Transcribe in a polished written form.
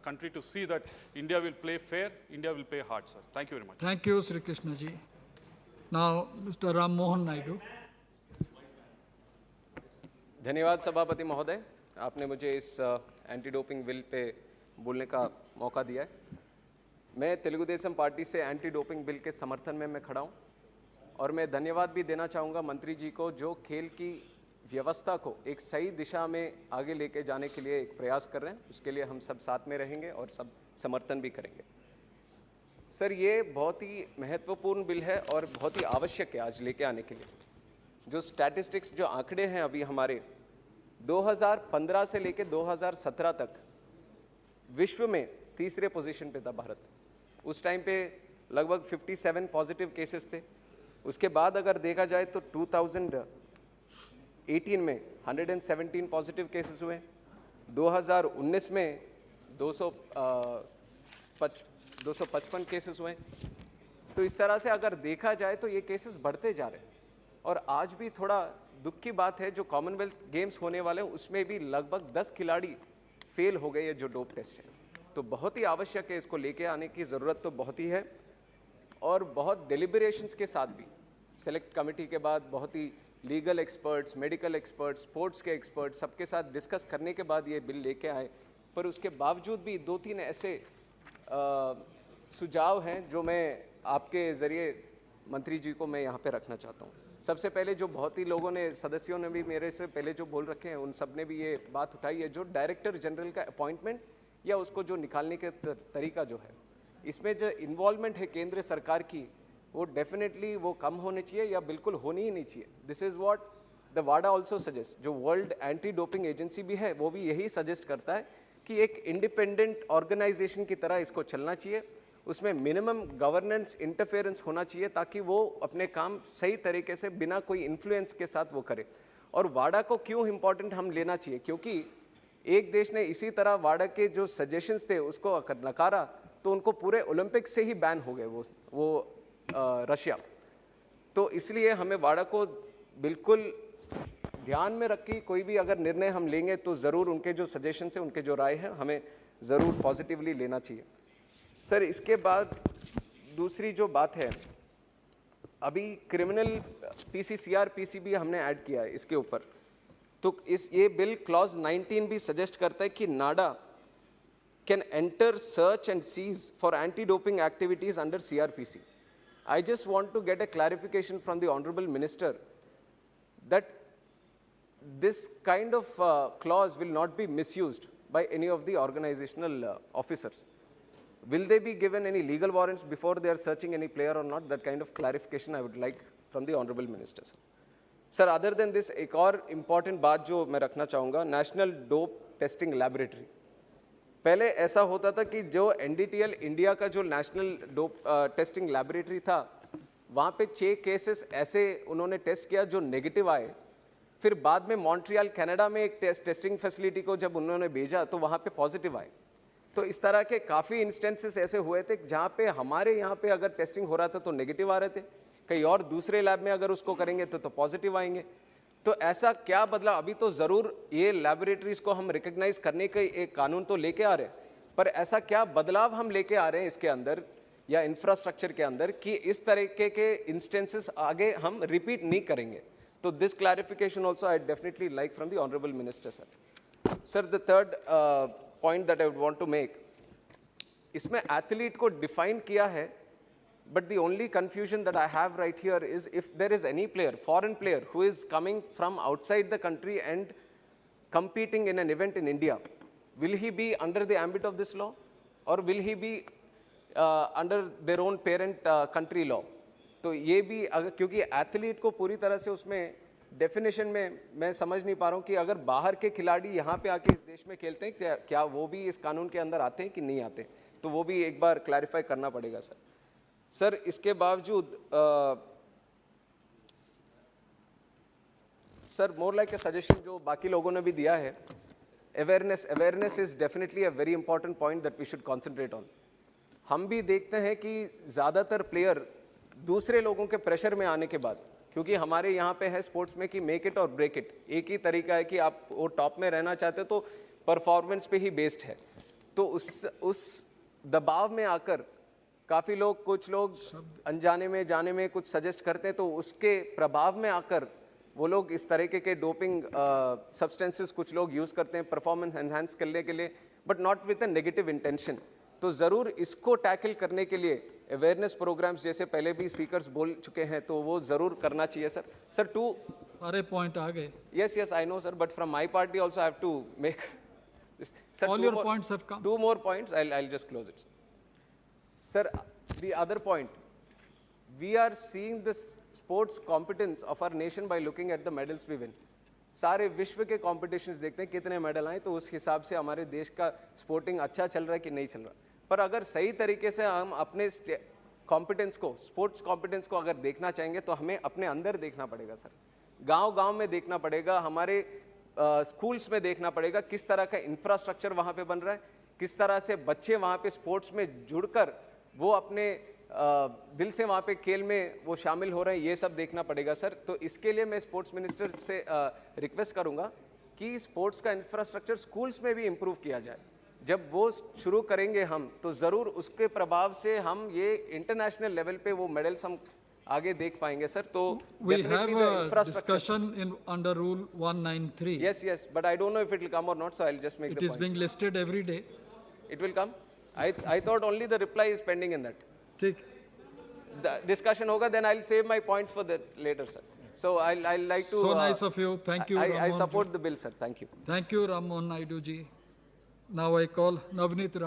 country to see that India will play fair, India will play hard, sir. Thank you very much. Thank you, Sri Krishna ji. Now, Mr. Ram Mohan Naidu. धन्यवाद सभापति महोदय, आपने मुझे इस anti doping bill pay बोलने का मौका दिया है। मैं तेलुगु देशम पार्टी से एंटी डोपिंग बिल के समर्थन में मैं खड़ा हूँ और मैं धन्यवाद भी देना चाहूँगा मंत्री जी को, जो खेल की व्यवस्था को एक सही दिशा में आगे लेके जाने के लिए एक प्रयास कर रहे हैं। उसके लिए हम सब साथ में रहेंगे और सब समर्थन भी करेंगे। सर, ये बहुत ही महत्वपूर्ण बिल है और बहुत ही आवश्यक है आज लेके आने के लिए। जो स्टैटिस्टिक्स, जो आंकड़े हैं अभी हमारे 2015 से लेके 2017 तक विश्व में तीसरे पोजीशन पे था भारत। उस टाइम पे लगभग 57 पॉजिटिव केसेस थे। उसके बाद अगर देखा जाए तो 2018 में 117 पॉजिटिव केसेस हुए, 2019 में 255 केसेस हुए। तो इस तरह से अगर देखा जाए तो ये केसेस बढ़ते जा रहे हैं। और आज भी थोड़ा दुख की बात है, जो कॉमनवेल्थ गेम्स होने वाले हैं उसमें भी लगभग 10 खिलाड़ी फेल हो गए, ये जो डोप टेस्ट है। तो बहुत ही आवश्यक है, इसको लेके आने की ज़रूरत तो बहुत ही है। और बहुत डेलिब्रेशंस के साथ भी सेलेक्ट कमेटी के बाद बहुत ही legal experts, medical experts, sports के एक्सपर्ट्स सबके साथ डिस्कस करने के बाद ये बिल लेके आए। पर उसके बावजूद भी 2-3 ऐसे सुझाव हैं जो मैं आपके ज़रिए मंत्री जी को मैं यहाँ पे रखना चाहता हूँ। सबसे पहले, जो बहुत ही लोगों ने, सदस्यों ने भी मेरे से पहले जो बोल रखे हैं, उन सब ने भी ये बात उठाई है, जो डायरेक्टर जनरल का अपॉइंटमेंट या उसको जो निकालने के तरीका जो है, इसमें जो इन्वॉल्वमेंट है केंद्र सरकार की, वो डेफिनेटली वो कम होनी चाहिए या बिल्कुल होनी ही नहीं चाहिए। This is what the Wada also suggest. जो वर्ल्ड एंटी डोपिंग एजेंसी भी है वो भी यही सजेस्ट करता है कि एक इंडिपेंडेंट ऑर्गेनाइजेशन की तरह इसको चलना चाहिए। उसमें मिनिमम गवर्नेंस इंटरफेरेंस होना चाहिए ताकि वो अपने काम सही तरीके से बिना कोई इन्फ्लुएंस के साथ वो करे। और वाडा को क्यों इम्पोर्टेंट हम लेना चाहिए, क्योंकि एक देश ने इसी तरह वाडा के जो सजेशंस थे उसको नकारा तो उनको पूरे ओलंपिक से ही बैन हो गए वो रशिया। तो इसलिए हमें वाडा को बिल्कुल ध्यान में रख के कोई भी अगर निर्णय हम लेंगे तो ज़रूर उनके जो सजेशन है, उनके जो राय है, हमें ज़रूर पॉजिटिवली लेना चाहिए। सर, इसके बाद दूसरी जो बात है, अभी क्रिमिनल CRPC भी हमने ऐड किया है इसके ऊपर। तो ये बिल क्लॉज 19 भी सजेस्ट करता है कि NADA can enter, search and seize for anti doping activities under CRPC. I just want to get a clarification from the Honorable Minister that this kind of clause will not be misused by any of the organizational officers. Will they be given any legal warrants before they are searching any player or not? That kind of clarification I would like from the Honorable Minister. Sir, other than this, एक और important बात जो मैं रखना चाहूँगा, national dope testing laboratory. पहले ऐसा होता था कि जो NDTL इंडिया का जो नेशनल डोप टेस्टिंग लैबोरेटरी था, वहाँ पे 6 केसेस ऐसे उन्होंने टेस्ट किया जो नेगेटिव आए। फिर बाद में मॉन्ट्रियल कनाडा में एक टेस्टिंग फैसिलिटी को जब उन्होंने भेजा तो वहाँ पे पॉजिटिव आए। तो इस तरह के काफ़ी इंस्टेंसेस ऐसे हुए थे जहाँ पे हमारे यहाँ पे अगर टेस्टिंग हो रहा था तो नेगेटिव आ रहे थे, कहीं और दूसरे लैब में अगर उसको करेंगे तो पॉजिटिव आएंगे। तो ऐसा क्या बदला? अभी तो ज़रूर ये लैबोरेटरीज़ को हम रिकग्नाइज़ करने के एक कानून तो लेके आ रहे हैं, पर ऐसा क्या बदलाव हम लेके आ रहे हैं इसके अंदर या इंफ्रास्ट्रक्चर के अंदर कि इस तरीके के इंस्टेंसेस आगे हम रिपीट नहीं करेंगे? तो this clarification also I definitely like from the honourable minister sir. Sir, the third point that I would want to make, इसमें एथलीट को डिफाइन किया है, but the only confusion that I have right here is if there is any player, foreign player, who is coming from outside the country and competing in an event in India, will he be under the ambit of this law or will he be under their own parent country law? तो ये भी अगर, क्योंकि athlete को पूरी तरह से उसमें डेफिनेशन में मैं समझ नहीं पा रहा हूँ कि अगर बाहर के खिलाड़ी यहाँ पे आके इस देश में खेलते हैं क्या वो भी इस कानून के अंदर आते हैं कि नहीं आते? तो वो भी एक बार क्लैरिफाई करना पड़ेगा सर। सर, इसके बावजूद sir, more like a suggestion जो बाकी लोगों ने भी दिया है, awareness is definitely a very important point that we should concentrate on. हम भी देखते हैं कि ज़्यादातर प्लेयर दूसरे लोगों के प्रेशर में आने के बाद, क्योंकि हमारे यहाँ पे है स्पोर्ट्स में कि मेक इट और ब्रेक इट, एक ही तरीका है कि आप वो टॉप में रहना चाहते हो तो परफॉर्मेंस पे ही बेस्ड है। तो उस दबाव में आकर काफ़ी लोग, कुछ लोग अनजाने में जाने में कुछ सजेस्ट करते हैं, तो उसके प्रभाव में आकर वो लोग इस तरीके के डोपिंग सब्सटेंसेस कुछ लोग यूज़ करते हैं परफॉर्मेंस एनहांस करने के लिए, but not with a negative intention. तो ज़रूर इसको टैकल करने के लिए अवेयरनेस प्रोग्राम्स जैसे पहले भी स्पीकर्स बोल चुके हैं, तो वो ज़रूर करना चाहिए सर। सर सारे पॉइंट आ गए। yes, I know, sir, but from my party also I have to make this. Sir, All your points have come. 2 more points, I'll just close it. Sir, the other point, we are seeing the sports competence of our nation by looking at the medals we win. सारे विश्व के competitions देखते हैं कितने medal आए, तो उस हिसाब से हमारे देश का स्पोर्टिंग अच्छा चल रहा है कि नहीं चल रहा। पर अगर सही तरीके से हम अपने कॉम्पिटेंस को, स्पोर्ट्स कॉम्पिटेंस को अगर देखना चाहेंगे, तो हमें अपने अंदर देखना पड़ेगा सर। गांव-गांव में देखना पड़ेगा, हमारे स्कूल्स में देखना पड़ेगा किस तरह का इंफ्रास्ट्रक्चर वहाँ पे बन रहा है, किस तरह से बच्चे वहाँ पे स्पोर्ट्स में जुड़कर वो अपने दिल से वहाँ पे खेल में वो शामिल हो रहे हैं, ये सब देखना पड़ेगा सर। तो इसके लिए मैं स्पोर्ट्स मिनिस्टर से रिक्वेस्ट करूँगा कि स्पोर्ट्स का इंफ्रास्ट्रक्चर स्कूल्स में भी इम्प्रूव किया जाए। जब वो शुरू करेंगे हम, तो ज़रूर उसके प्रभाव से हम ये इंटरनेशनल लेवल पे वो मेडल्स हम आगे देख पाएंगे सर। तो We have a discussion in under Rule 193. yes, but I don't know if it will come or not, so I'll just make It the is point. being listed every day. It will come. I thought only the reply is pending in that. ठीक, The discussion hoga, then I'll save my points for the later, sir. So I'll like to. so nice of you. Thank you, I Ram Mohan ji. support the bill, sir. Thank you. Thank you, Ram Mohan Naidu ji. Now I call Navneet Rana.